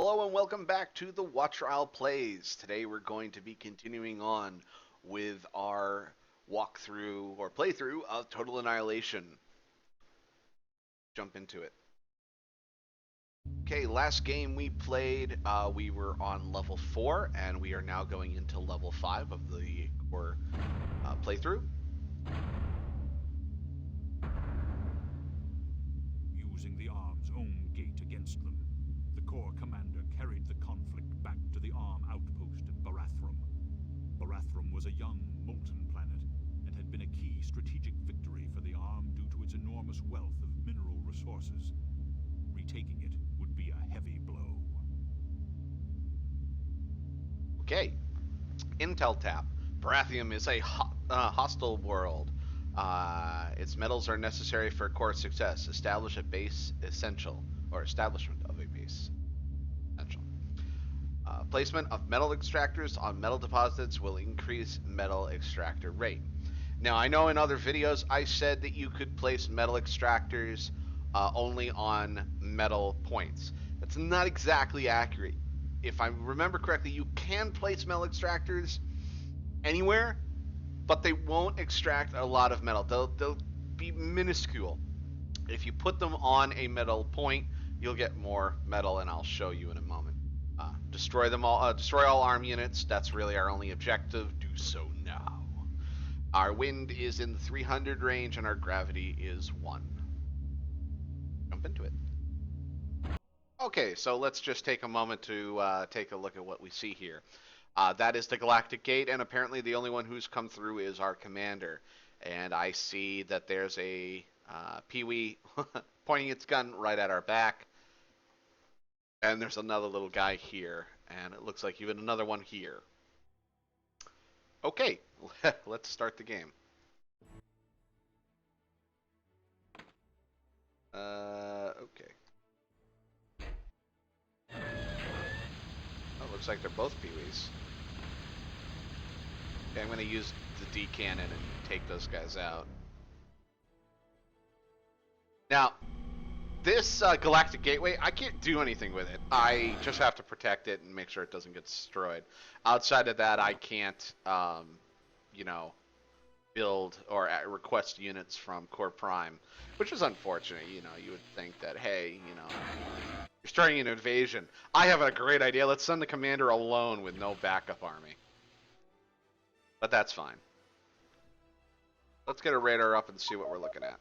Hello and welcome back to the TheWatcherAl Plays. Today we're going to be continuing on with our walkthrough or playthrough of Total Annihilation. Jump into it. Okay, last game we played, we were on level 4, and we are now going into level 5 of the core playthrough. Using the Arm's own gate against them, the Corps commander carried the conflict back to the Arm outpost at Barathrum. Barathrum was a young, molten planet and had been a key strategic victory for the Arm due to its enormous wealth of mineral resources. Retaking it would be a heavy blow. Okay, Intel Tap. Barathrum is a hostile world. Its metals are necessary for core success. Establish a base essential, or establishment of a base essential. Placement of metal extractors on metal deposits will increase metal extractor rate. Now, I know in other videos I said that you could place metal extractors only on metal points. That's not exactly accurate. If I remember correctly, you can place metal extractors anywhere, but they won't extract a lot of metal. They'll be minuscule. If you put them on a metal point, you'll get more metal, and I'll show you in a moment. Destroy them all. Destroy all arm units. That's really our only objective. Do so now. Our wind is in the 300 range, and our gravity is 1. Jump into it. Okay, so let's just take a moment to take a look at what we see here. That is the galactic gate, and apparently the only one who's come through is our commander. And I see that there's a Pee-wee pointing its gun right at our back. And there's another little guy here, and it looks like even another one here. Okay, let's start the game. Okay. Oh, looks like they're both Pee-wees. Okay, I'm going to use the D cannon and take those guys out. Now, this galactic gateway, I can't do anything with it. I just have to protect it and make sure it doesn't get destroyed. Outside of that, I can't, build or request units from Core Prime, which is unfortunate. You would think that, hey, you're starting an invasion. I have a great idea. Let's send the commander alone with no backup army. But that's fine. Let's get a radar up and see what we're looking at.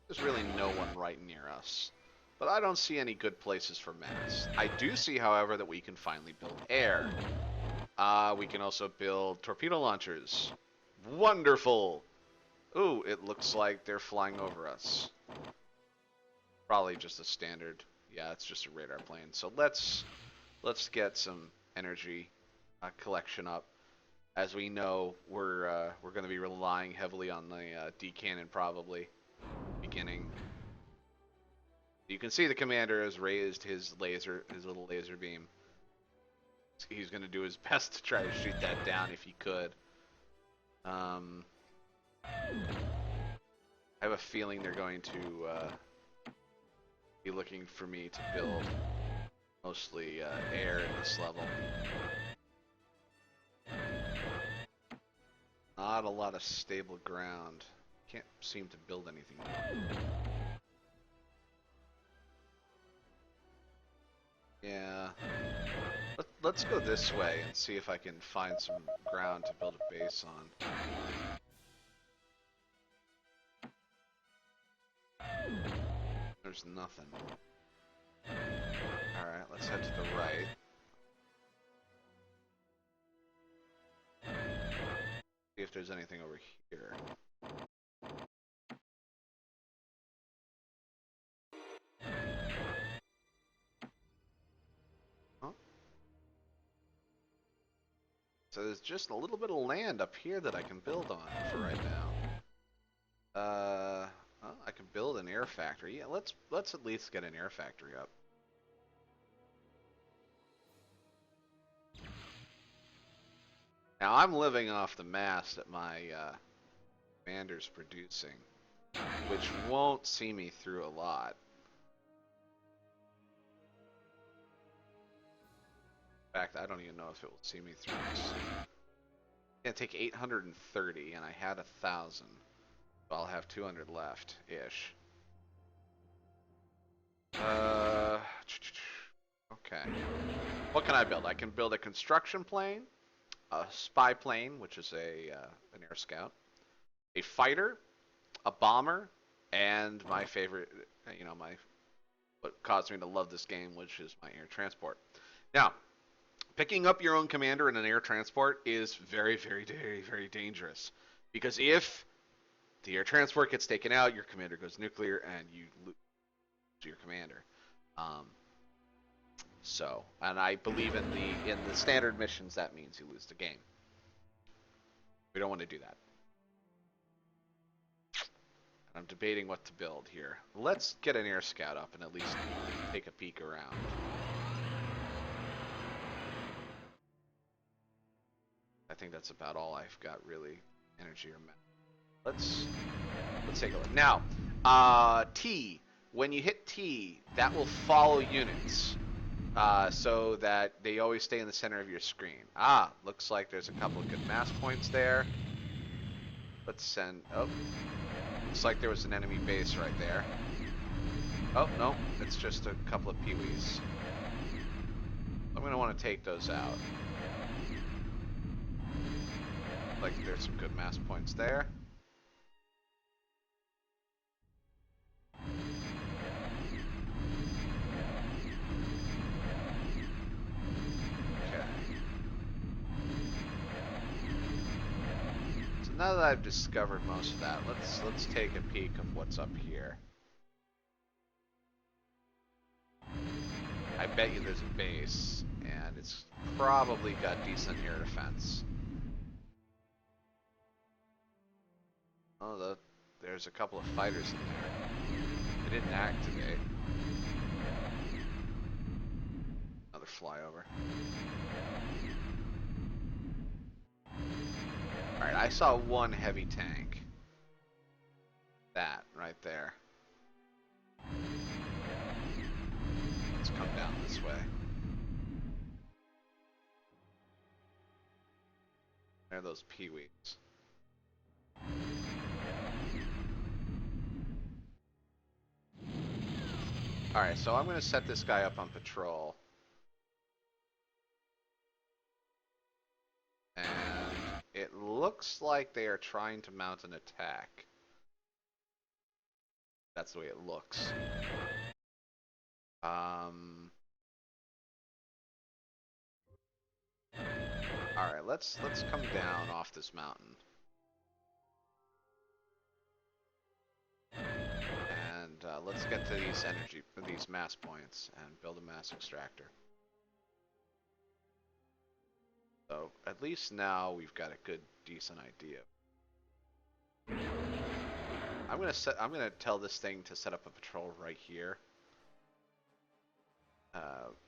There's really no one right near us. But I don't see any good places for mass. I do see, however, that we can finally build air. We can also build torpedo launchers. Wonderful! Ooh, it looks like they're flying over us. Probably just a standard. Yeah, it's just a radar plane. So let's get some energy collection up. As we know, we're going to be relying heavily on the D cannon probably. Beginning. You can see the commander has raised his little laser beam. He's going to do his best to try to shoot that down if he could. I have a feeling they're going to be looking for me to build mostly air in this level. Not a lot of stable ground. Can't seem to build anything. Yeah. Let's go this way and see if I can find some ground to build a base on. There's nothing. Alright, let's head to the right. See if there's anything over here. So there's just a little bit of land up here that I can build on for right now. Well, I can build an air factory. Yeah, let's at least get an air factory up. Now I'm living off the mass that my commander's producing, which won't see me through a lot. In fact, I don't even know if it will see me through this. It'll take 830, and I had 1,000. So I'll have 200 left-ish. Okay. What can I build? I can build a construction plane, a spy plane, which is an air scout, a fighter, a bomber, and my favorite, what caused me to love this game, which is my air transport. Now, picking up your own commander in an air transport is very, very, very, very dangerous. Because if the air transport gets taken out, your commander goes nuclear, and you lose your commander. And I believe in the standard missions, that means you lose the game. We don't want to do that. I'm debating what to build here. Let's get an air scout up and at least take a peek around. I think that's about all I've got really. Energy or metal. Let's take a look. Now, T. When you hit T, that will follow units. So that they always stay in the center of your screen. Looks like there's a couple of good mass points there. Let's send... Oh. Looks like there was an enemy base right there. Oh, no. It's just a couple of peewees. I'm going to want to take those out. Like there's some good mass points there. Now that I've discovered most of that, let's take a peek of what's up here. I bet you there's a base, and it's probably got decent air defense. Oh, there's a couple of fighters in there. They didn't activate. Another flyover. Alright, I saw one heavy tank. That, right there. Let's come down this way. There are those peewees. Alright, so I'm going to set this guy up on patrol. And it looks like they are trying to mount an attack. That's the way it looks. Alright, let's come down off this mountain. And let's get to these mass points and build a mass extractor. So at least now we've got a good, decent idea. I'm gonna tell this thing to set up a patrol right here.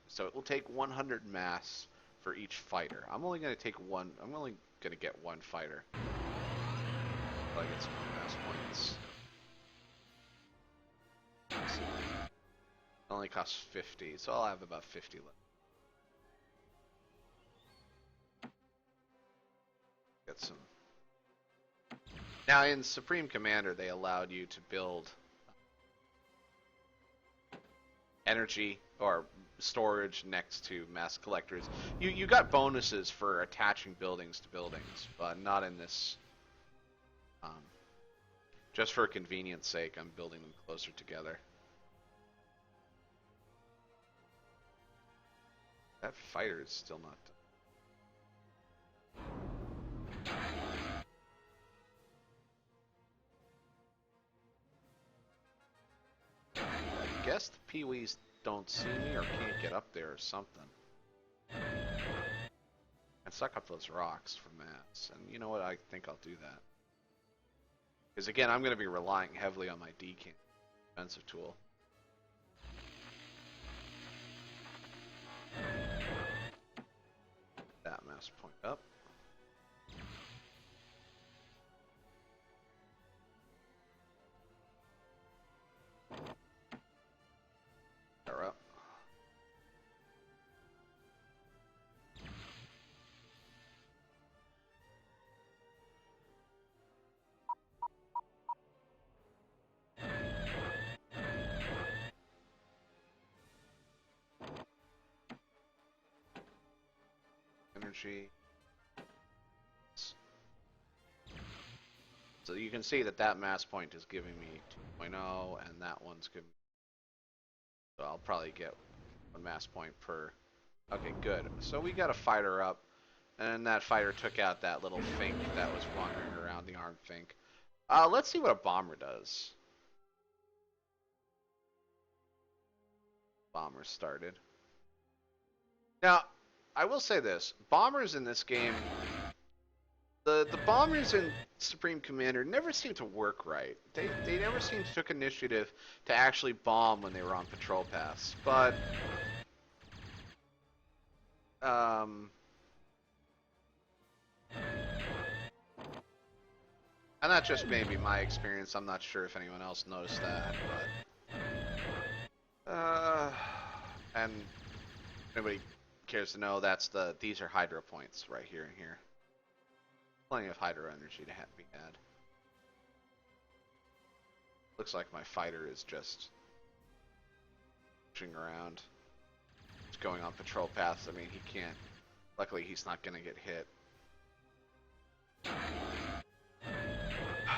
So it will take 100 mass for each fighter. I'm only gonna take one. I'm only gonna get one fighter. I'll get some mass points. It only costs 50, so I'll have about 50 left. Get some. Now in Supreme Commander, they allowed you to build energy or storage next to mass collectors. You got bonuses for attaching buildings to buildings, but not in this. Just for convenience sake, I'm building them closer together. That fighter is still not done. I guess the peewees don't see me or can't get up there or something. And suck up those rocks for mass. And you know what? I think I'll do that. Because again, I'm going to be relying heavily on my decant defensive tool. That mass point up. They're up. energy. So you can see that that mass point is giving me 2.0, and that one's giving me... So I'll probably get 1 mass point per... Okay, good. So we got a fighter up, and that fighter took out that little Fink that was wandering around, the armed Fink. Let's see what a bomber does. Bomber started. Now, I will say this. Bombers in this game... The bombers in Supreme Commander never seem to work right. They never seem to took initiative to actually bomb when they were on patrol paths. But and that just may be my experience. I'm not sure if anyone else noticed that, but and if anybody cares to know, these are Hydra points right here and here. Plenty of Hydra energy to be had. Looks like my fighter is just pushing around. Just going on patrol paths. I mean, he can't. Luckily, he's not going to get hit.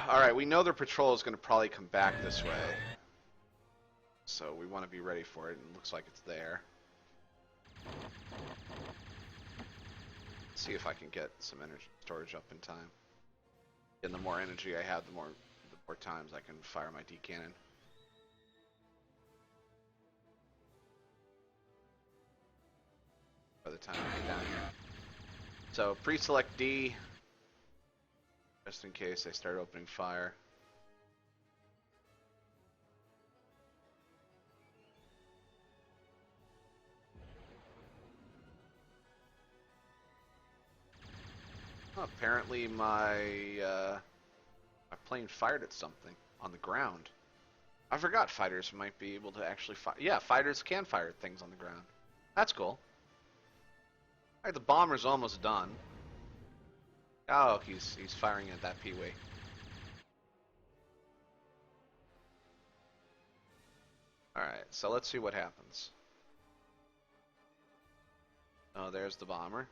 Alright, we know their patrol is going to probably come back this way. So we want to be ready for it, and it looks like it's there. See if I can get some energy storage up in time. And the more energy I have, the more times I can fire my D cannon. By the time I get down here. So pre-select D, just in case they start opening fire. Apparently my plane fired at something on the ground. I forgot fighters might be able to actually fire. Yeah, fighters can fire at things on the ground. That's cool. Alright, the bomber's almost done. Oh, he's firing at that Pee-wee. Alright, so let's see what happens. Oh, there's the bomber.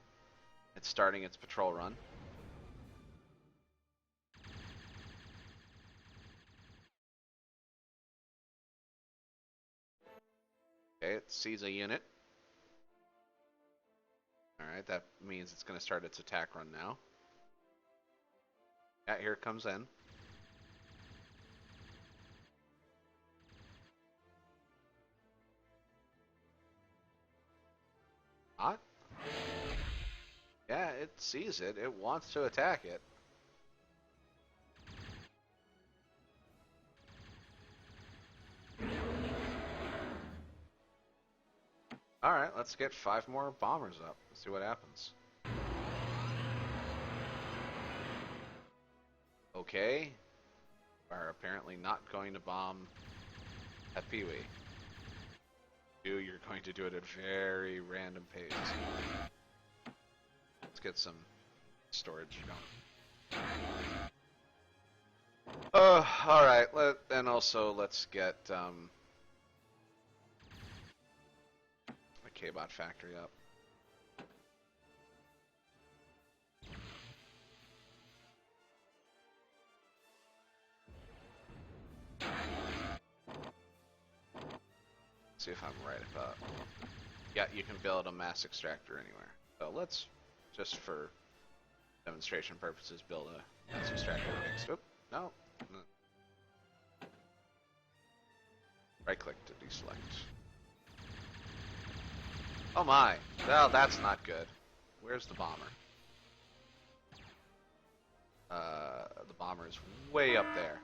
It's starting its patrol run. Okay, it sees a unit. Alright, that means it's going to start its attack run now. Yeah, here it comes in. Hot? Yeah, it sees it. It wants to attack it. Alright, let's get 5 more bombers up. Let's see what happens. Okay. Are apparently not going to bomb at Pee-wee. You're going to do it at a very random pace. Let's get some storage going. Alright, and also let's get the K-Bot factory up. See if I'm right about. Yeah, you can build a mass extractor anywhere. So let's, just for demonstration purposes, build a mass extractor next. Oop, no. Right click to deselect. Oh my! Well, that's not good. Where's the bomber? The bomber is way up there.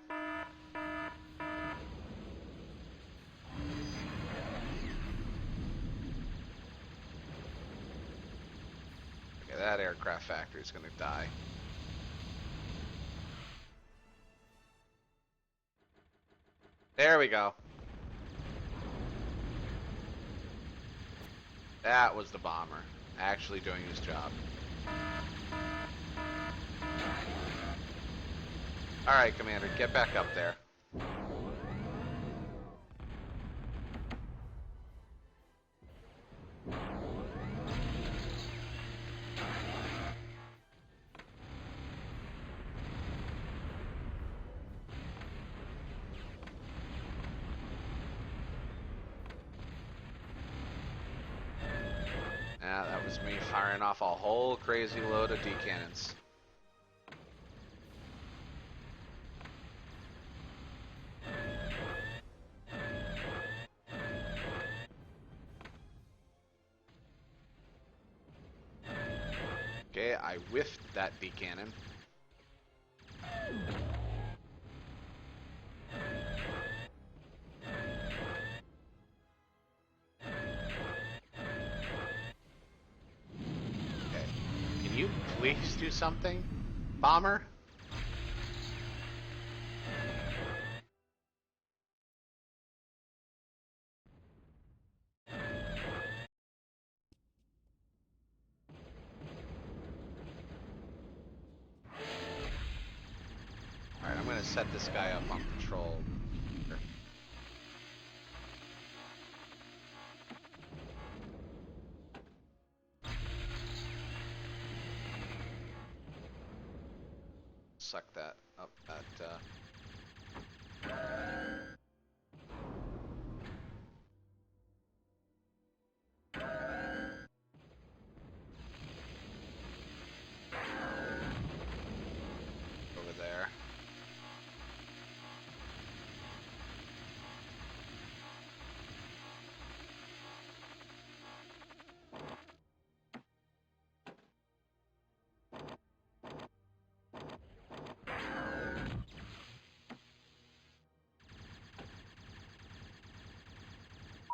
Okay, that aircraft factory is gonna die. There we go. That was the bomber, actually doing his job. Alright, Commander, get back up there. is me firing off a whole crazy load of D-cannons. Okay, I whiffed that D-cannon. Okay, can you please do something, bomber? Alright, I'm gonna set this guy up on patrol. Suck that up, over there.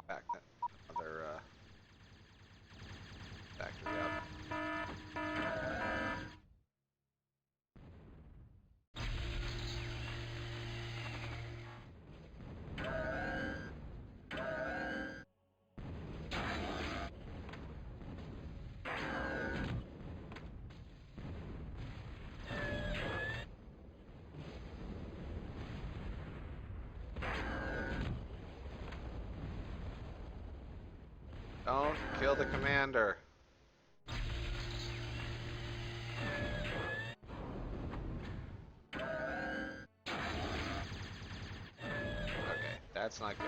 Back that other factory up. Don't kill the commander. Okay, that's not good.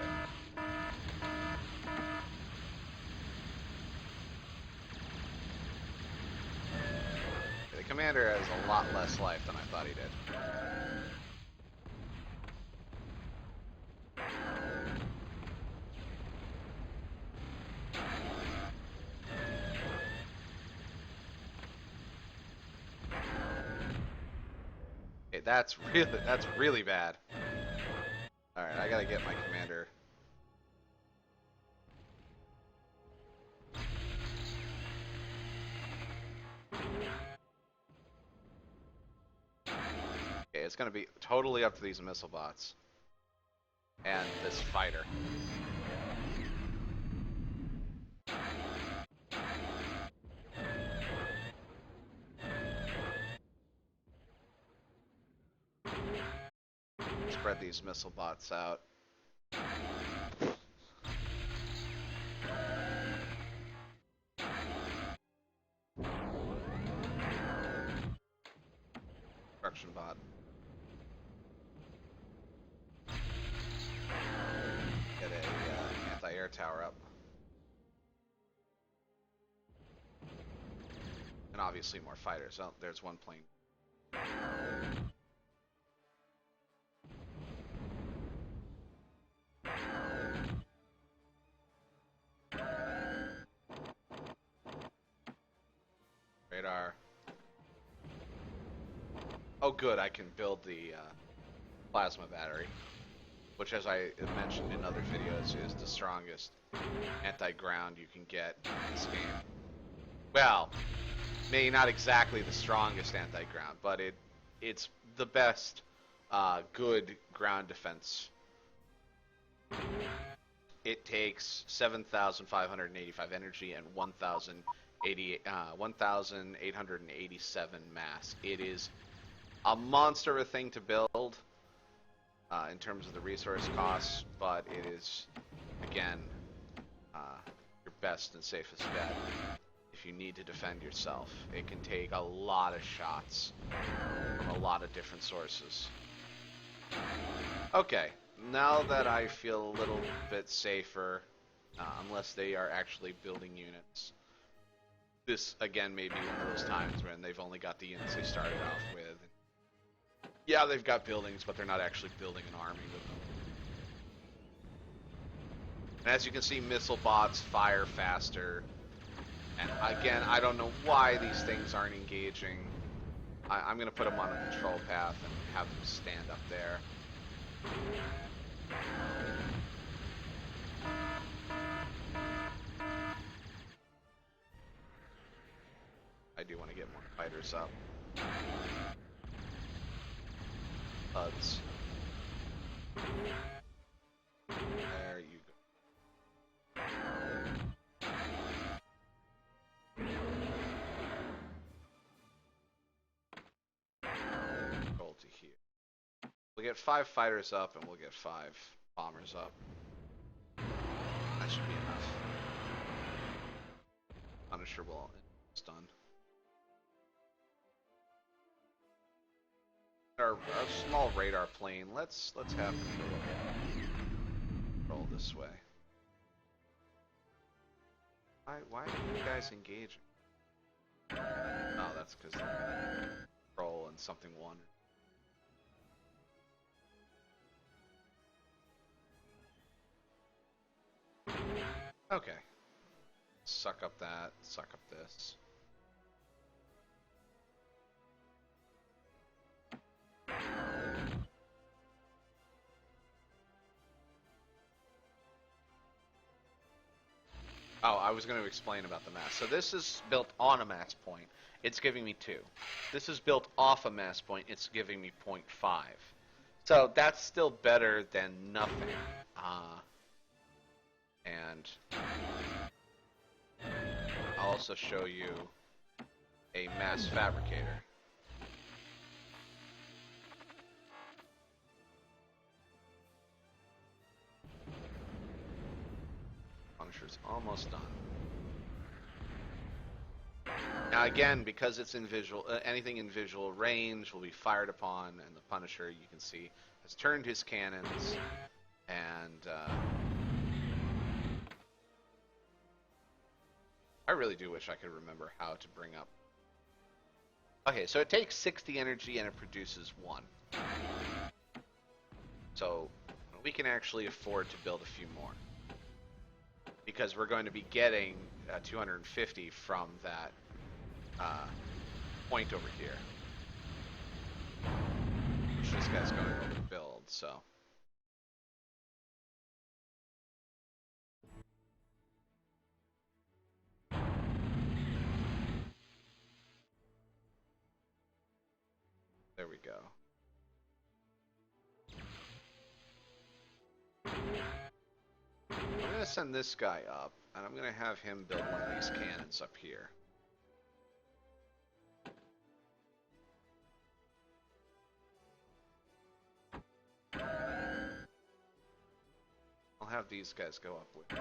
The commander has a lot less life than I thought he did. Okay, that's really bad. Alright, I gotta get my commander. Okay, it's gonna be totally up to these missile bots. And this fighter. Spread these missile bots out. Construction bot. Get a anti-air tower up. And obviously more fighters. Oh, there's one plane. Radar. Oh good, I can build the plasma battery. Which, as I mentioned in other videos, is the strongest anti-ground you can get in this game. Well, maybe not exactly the strongest anti-ground, but it's the best good ground defense. It takes 7,585 energy and 1,887 mass. It is a monster of a thing to build in terms of the resource costs, but it is, again, your best and safest bet if you need to defend yourself. It can take a lot of shots from a lot of different sources. Okay, now that I feel a little bit safer, unless they are actually building units, this again may be one of those times when they've only got the units they started off with. Yeah, they've got buildings, but they're not actually building an army with them. And as you can see, missile bots fire faster. And again, I don't know why these things aren't engaging. I'm going to put them on a control path and have them stand up there. I do want to get more fighters up. Buds. There you go. Roll to here. We'll get 5 fighters up and we'll get 5 bombers up. That should be enough. Punisher will stun. Our small radar plane. Let's have him roll this way. Why are you guys engaging? Oh, that's because roll and something won. Okay. Suck up that. Suck up this. Oh, I was going to explain about the mass. So this is built on a mass point. It's giving me 2. This is built off a mass point. It's giving me 0.5. So that's still better than nothing. And I'll also show you a mass fabricator. Punisher's almost done. Now again, because it's in visual, anything in visual range will be fired upon, and the Punisher, you can see, has turned his cannons, and I really do wish I could remember how to bring up. Okay, so it takes 60 energy and it produces 1. So we can actually afford to build a few more, because we're going to be getting 250 from that point over here, which this guy's going over to build, so. There we go. I'm going to send this guy up, and I'm going to have him build one of these cannons up here. I'll have these guys go up with me.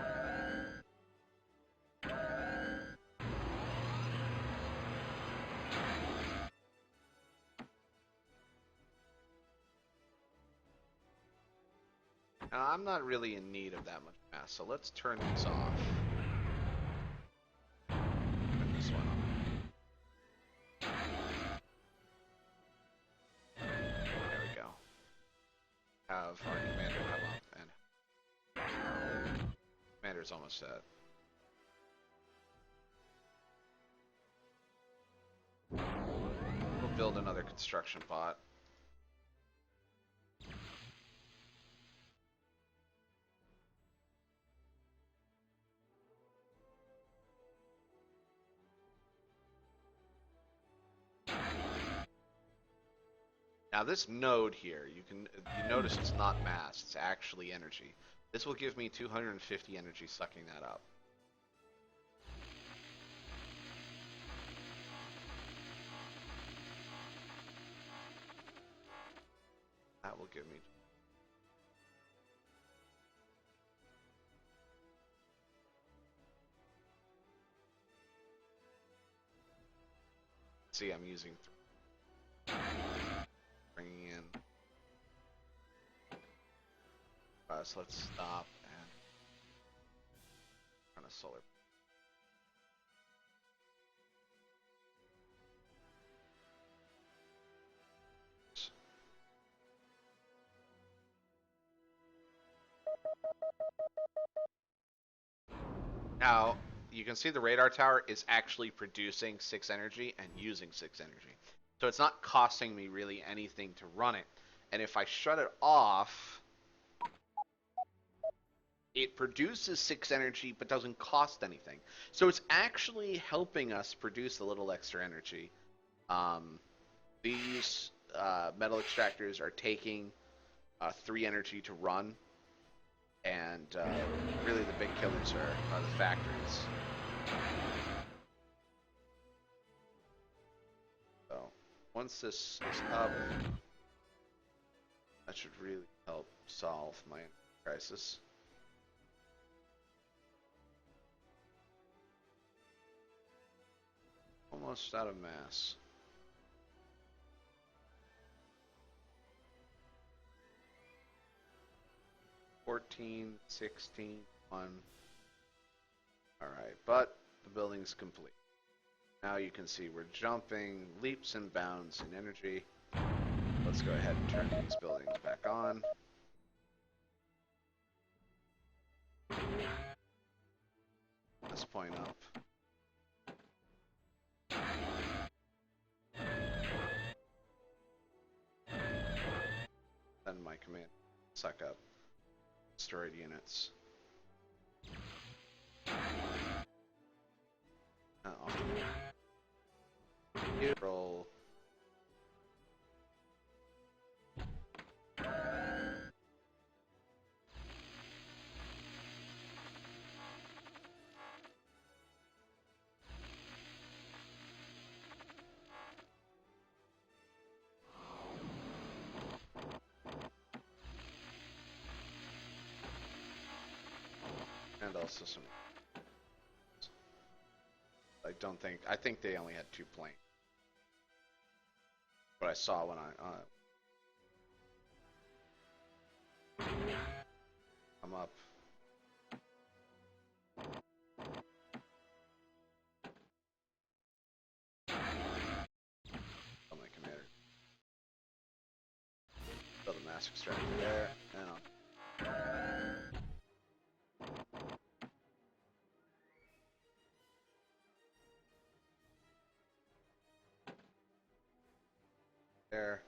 Now, I'm not really in need of that much mass, so let's turn these off. Turn this one on. There we go. Have our commander come up, and commander's almost set. We'll build another construction bot. Now this node here, you notice it's not mass, it's actually energy. This will give me 250 energy sucking that up. That will give me. See, I'm using. Bringing in. So let's stop and run a solar. Now, you can see the radar tower is actually producing 6 energy and using 6 energy. So it's not costing me really anything to run it. And if I shut it off, it produces 6 energy but doesn't cost anything. So it's actually helping us produce a little extra energy. Um, these metal extractors are taking 3 energy to run, and really the big killers are the factories. So once this is up, that should really help solve my crisis. Almost out of mass. 14, 16, 1. Alright, but the building's complete. Now you can see we're jumping leaps and bounds in energy. Let's go ahead and turn these buildings back on. This point up. Send my command. Suck up destroyed units. Oh. Roll. And also some. I think they only had 2 planes. What I saw when I'm up. Oh, my commander. Build a mass extractor there, and there.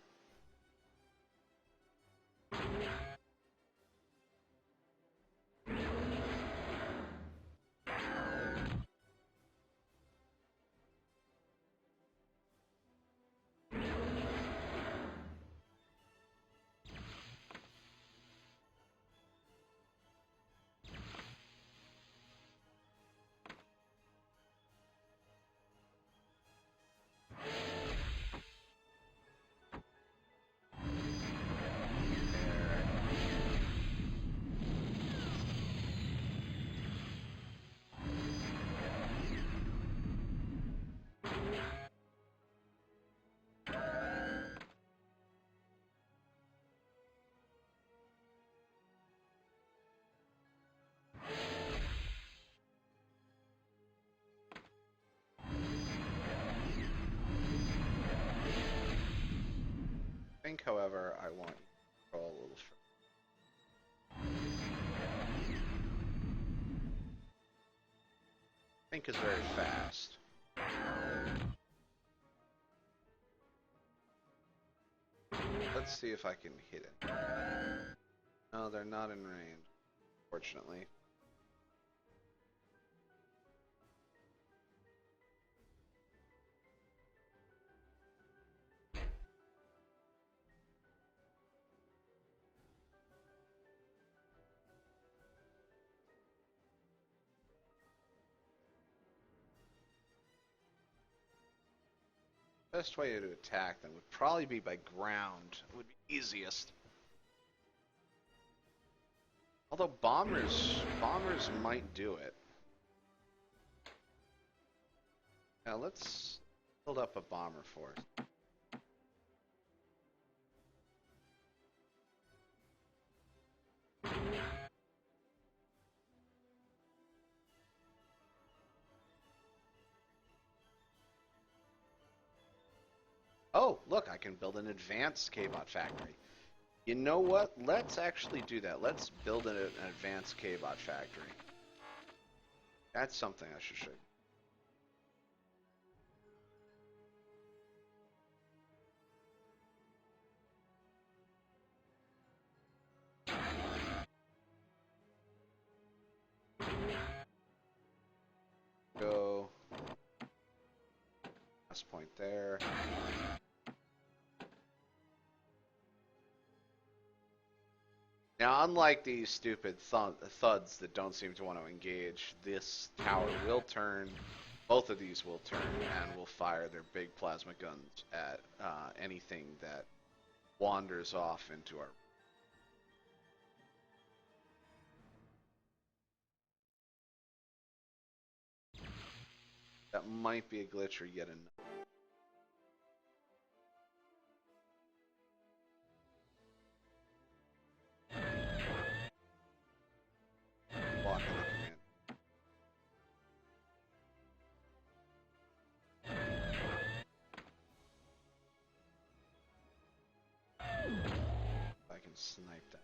I think, however, I want you to roll a little further. Think is very fast. Let's see if I can hit it. No, they're not in range, fortunately. Best way to attack them would probably be by ground. It would be easiest. Although bombers might do it. Now let's build up a bomber force. Oh, look, I can build an advanced K-bot factory. You know what? Let's actually do that. Let's build an advanced K-bot factory. That's something I should show you. Go. Last point there. Now, unlike these stupid thuds that don't seem to want to engage, this tower will turn, both of these will turn, and will fire their big plasma guns at anything that wanders off into our... That might be a glitch or yet another. Blocking the command. I can snipe that.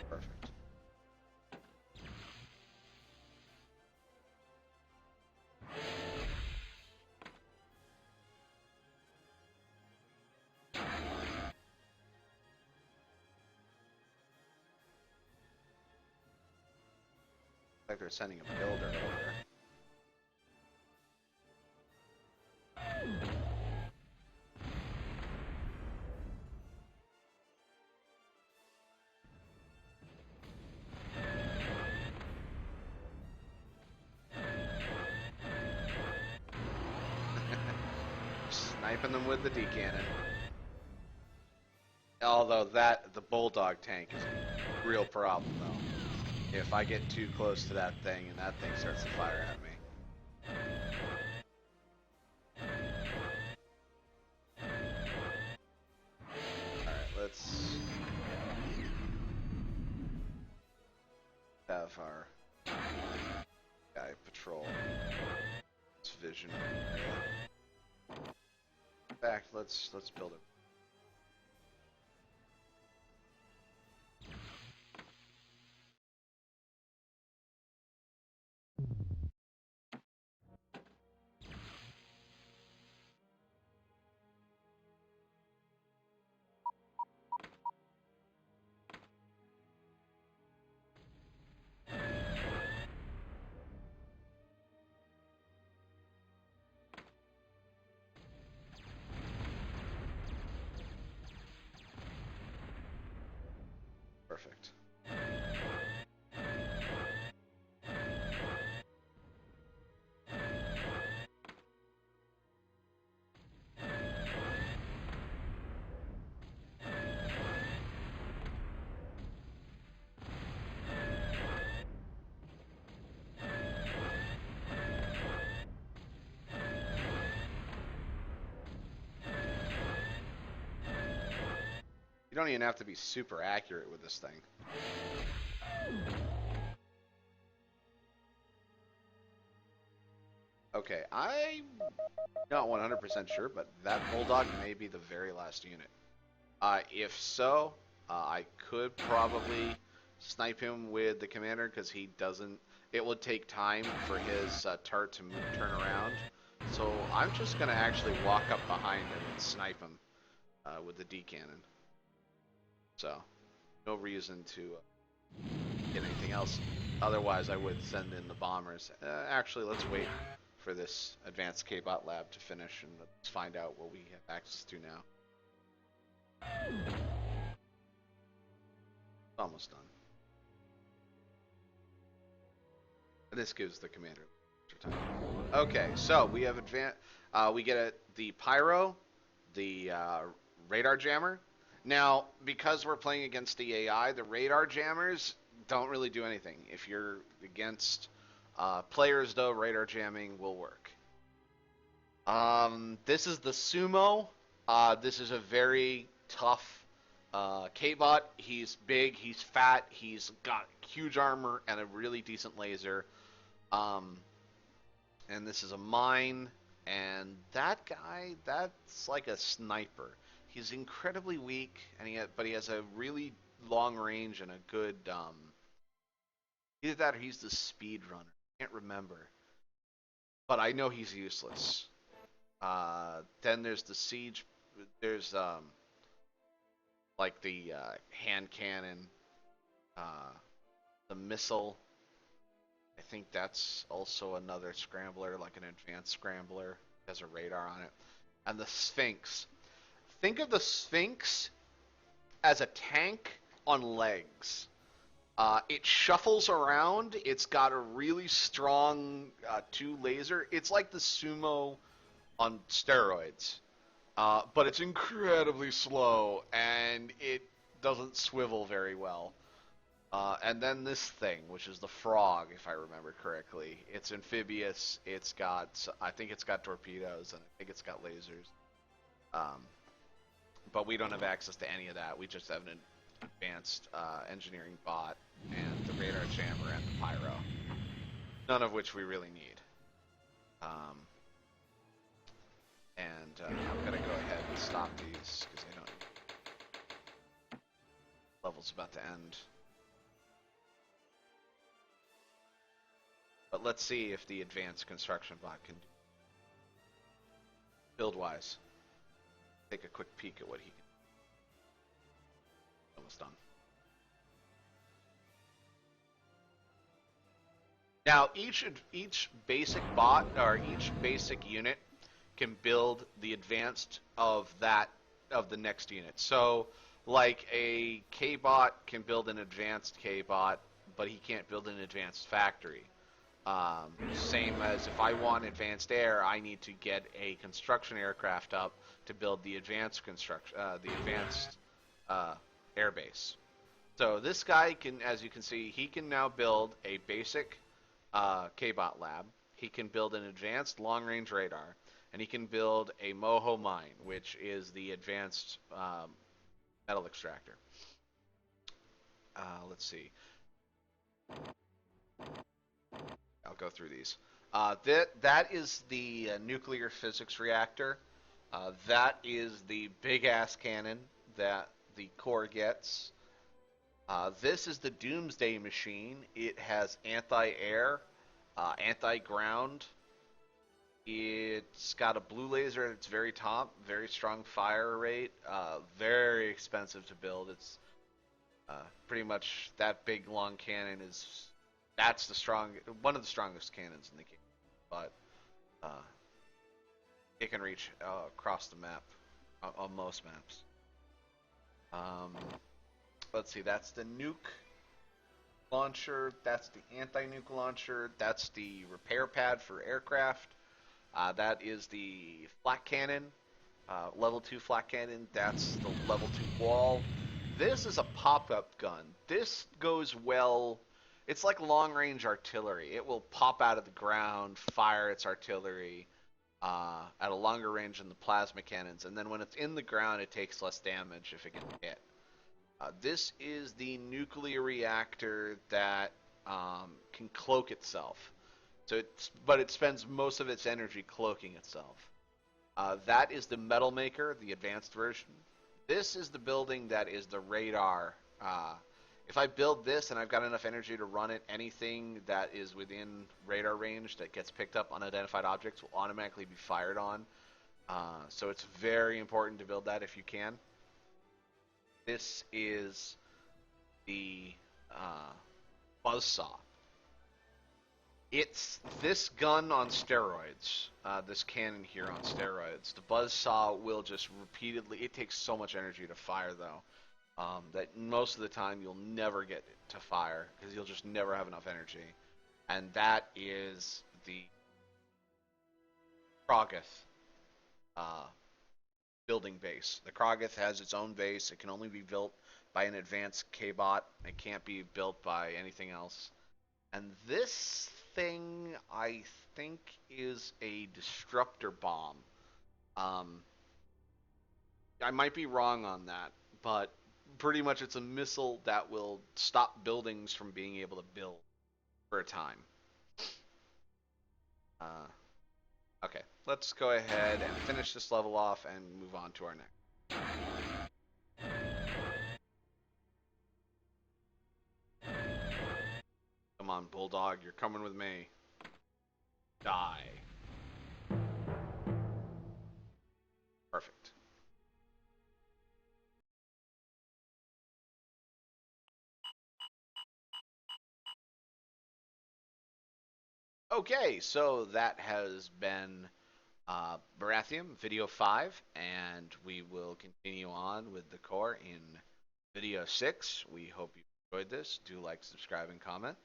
Perfect. Like they're sending a builder over. Sniping them with the D cannon. Although the bulldog tank is a real problem though. If I get too close to that thing and that thing starts to fire at me. Alright, let's have our guy patrol its vision area. In fact, let's build it. Perfect. You don't even have to be super accurate with this thing. Okay, I'm not 100% sure, but that bulldog may be the very last unit. If so, I could probably snipe him with the commander because he doesn't. It would take time for his turret to turn around. So I'm just gonna actually walk up behind him and snipe him with the D cannon. So no reason to get anything else. Otherwise, I would send in the bombers. Actually, let's wait for this advanced K-bot lab to finish and let's find out what we have access to now. Almost done. And this gives the commander time. Okay, so we have we get the pyro, the radar jammer. Now, because we're playing against the AI, the radar jammers don't really do anything. If you're against players, though, radar jamming will work. This is the sumo. This is a very tough K-Bot, he's big, he's fat, he's got huge armor and a really decent laser. Um, and this is a mine, and that guy, that's like a sniper. He's incredibly weak, but he has a really long range and a good either that or he's the speed runner. I can't remember, but I know he's useless. Then there's the siege. There's like the hand cannon, uh, the missile. I think that's also another scrambler, like an advanced scrambler. It has a radar on it. And the Sphinx. Think of the Sphinx as a tank on legs. It shuffles around. It's got a really strong two laser. It's like the sumo on steroids, but it's incredibly slow and it doesn't swivel very well. And then this thing, which is the frog, if I remember correctly. It's amphibious. I think it's got torpedoes, and I think it's got lasers. Um, but we don't have access to any of that. We just have an advanced engineering bot and the radar jammer and the pyro. None of which we really need. Um, and I'm gonna go ahead and stop these because I don't. Level's about to end. But let's see if the advanced construction bot can do build-wise. Take a quick peek at what he can. Almost done. Now, each basic bot or each basic unit can build the advanced of the next unit. So, like a K-bot can build an advanced K-bot, but he can't build an advanced factory. Same as if I want advanced air, I need to get a construction aircraft up to build the advanced air base. So this guy can, as you can see, he can now build a basic K-bot lab. He can build an advanced long-range radar, and he can build a Moho mine, which is the advanced metal extractor. Let's see. I'll go through these. That is the nuclear physics reactor. That is the big ass cannon that the core gets. This is the Doomsday machine. It has anti-air, anti-ground. It's got a blue laser at its very top, very strong fire rate, very expensive to build. It's pretty much that big long cannon that's one of the strongest cannons in the game, but it can reach across the map on most maps. Let's see, that's the nuke launcher, that's the anti-nuke launcher, that's the repair pad for aircraft, that is the flak cannon, level 2 flak cannon, that's the level 2 wall. This is a pop-up gun. This goes well. It's like long-range artillery. It will pop out of the ground, fire its artillery at a longer range than the plasma cannons, and then when it's in the ground, it takes less damage if it gets hit. This is the nuclear reactor that can cloak itself. But it spends most of its energy cloaking itself. That is the metal maker, the advanced version. This is the building that is the radar. If I build this and I've got enough energy to run it, anything that is within radar range that gets picked up, unidentified objects, will automatically be fired on. So it's very important to build that if you can. This is the buzzsaw. It's this gun on steroids, this cannon here on steroids. The buzzsaw will just repeatedly, it takes so much energy to fire though, that most of the time you'll never get it to fire because you'll just never have enough energy. And that is the Krogoth building base. The Krogoth has its own base. It can only be built by an advanced K-bot. It can't be built by anything else. And this thing, I think, is a disruptor bomb. I might be wrong on that, but pretty much it's a missile that will stop buildings from being able to build for a time. Uh, okay, let's go ahead and finish this level off and move on to our next. Come on, Bulldog, you're coming with me. Die. Perfect. Okay, so that has been Baratheum Video 5, and we will continue on with the core in Video 6. We hope you enjoyed this. Do like, subscribe, and comment.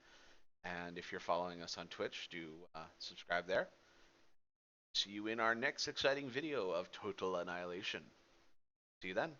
And if you're following us on Twitch, do subscribe there. See you in our next exciting video of Total Annihilation. See you then.